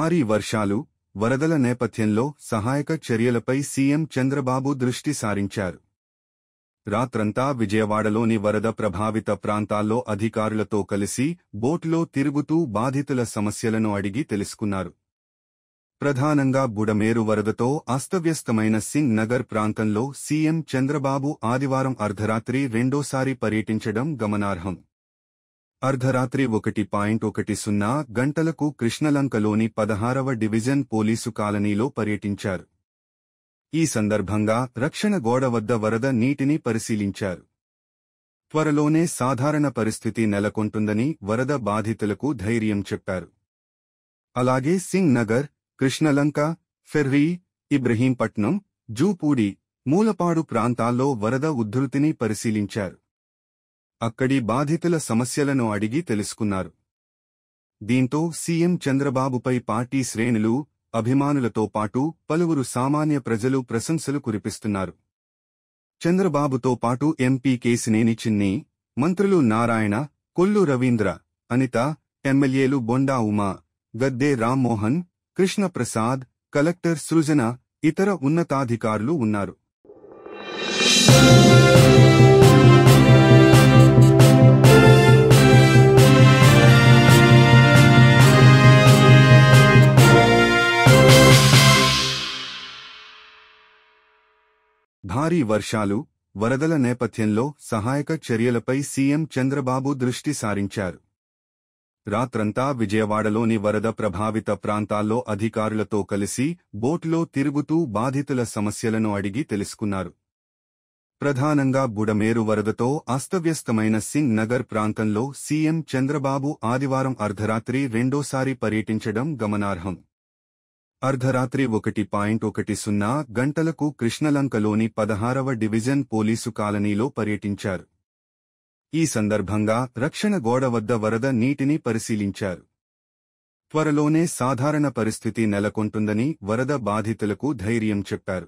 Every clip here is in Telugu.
భారీ వర్షాలు, వరదల నేపథ్యంలో సహాయక చర్యలపై సీఎం చంద్రబాబు దృష్టి సారించారు. రాత్రంతా విజయవాడలోని వరద ప్రభావిత ప్రాంతాల్లో అధికారులతో కలిసి బోట్లో తిరుగుతూ బాధితుల సమస్యలను అడిగి తెలుసుకున్నారు. ప్రధానంగా బుడమేరు వరదతో అస్తవ్యస్తమైన సింగ్ నగర్ ప్రాంతంలో సీఎం చంద్రబాబు ఆదివారం అర్ధరాత్రి రెండోసారి పర్యటించడం గమనార్హం. అర్ధరాత్రి 1:10 గంటలకు కృష్ణలంకలోని 16వ డివిజన్ పోలీసు కాలనీలో పర్యటించారు. ఈ సందర్భంగా రక్షణ గోడ వద్ద వరద నీటిని పరిశీలించారు. త్వరలోనే సాధారణ పరిస్థితి నెలకొంటుందని వరద బాధితులకు ధైర్యం చెప్పారు. అలాగే సింగ్ నగర్, కృష్ణలంక, ఫెర్రీ, ఇబ్రహీంపట్నం, జూపూడి, మూలపాడు ప్రాంతాల్లో వరద ఉధృతిని పరిశీలించారు. అక్కడి బాధితుల సమస్యలను అడిగి తెలుసుకున్నారు. దీంతో సీఎం చంద్రబాబుపై పార్టీ శ్రేణులు, అభిమానులతో పాటు పలువురు సామాన్య ప్రజలు ప్రశంసలు కురిపిస్తున్నారు. చంద్రబాబుతో పాటు ఎంపీ కేశినేని చిన్ని, మంత్రులు నారాయణ, కొల్లు రవీంద్ర, అనిత, ఎమ్మెల్యేలు బొండా ఉమా, గద్దె రామ్మోహన్, కృష్ణప్రసాద్, కలెక్టర్ సృజన, ఇతర ఉన్నతాధికారులు ఉన్నారు. భారీ వర్షాలు, వరదల నేపథ్యంలో సహాయక చర్యలపై సీఎం చంద్రబాబు దృష్టి సారించారు. రాత్రంతా విజయవాడలోని వరద ప్రభావిత ప్రాంతాల్లో అధికారులతో కలిసి బోట్లో తిరుగుతూ బాధితుల సమస్యలను అడిగి తెలుసుకున్నారు. ప్రధానంగా బుడమేరు వరదతో అస్తవ్యస్తమైన సింగ్ నగర్ ప్రాంతంలో సీఎం చంద్రబాబు ఆదివారం అర్ధరాత్రి రెండోసారి పర్యటించడం గమనార్హం. అర్ధరాత్రి 1:10 గంటలకు కృష్ణలంకలోని 16వ డివిజన్ పోలీసు కాలనీలో పర్యటించారు. ఈ సందర్భంగా రక్షణ గోడ వద్ద వరద నీటిని పరిశీలించారు. త్వరలోనే సాధారణ పరిస్థితి నెలకొంటుందని వరద బాధితులకు ధైర్యం చెప్పారు.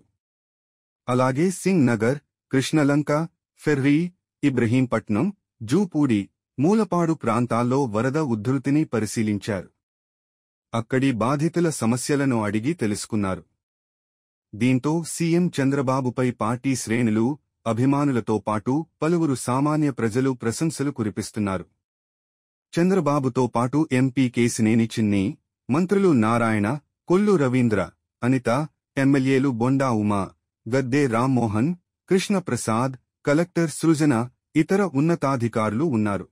అలాగే సింగ్ నగర్, కృష్ణలంక, ఫెర్రీ, ఇబ్రహీంపట్నం, జూపూడి, మూలపాడు ప్రాంతాల్లో వరద ఉధృతిని పరిశీలించారు. అక్కడి బాధితుల సమస్యలను అడిగి తెలుసుకున్నారు. దీంతో సీఎం చంద్రబాబుపై పార్టీ శ్రేణులు, అభిమానులతో పాటు పలువురు సామాన్య ప్రజలు ప్రశంసలు కురిపిస్తున్నారు. చంద్రబాబుతో పాటు ఎంపీ కేశినేని చిన్ని, మంత్రులు నారాయణ, కొల్లు రవీంద్ర, అనిత, ఎమ్మెల్యేలు బొండా ఉమా, గద్దె రామ్మోహన్, కృష్ణప్రసాద్, కలెక్టర్ సృజన, ఇతర ఉన్నతాధికారులు ఉన్నారు.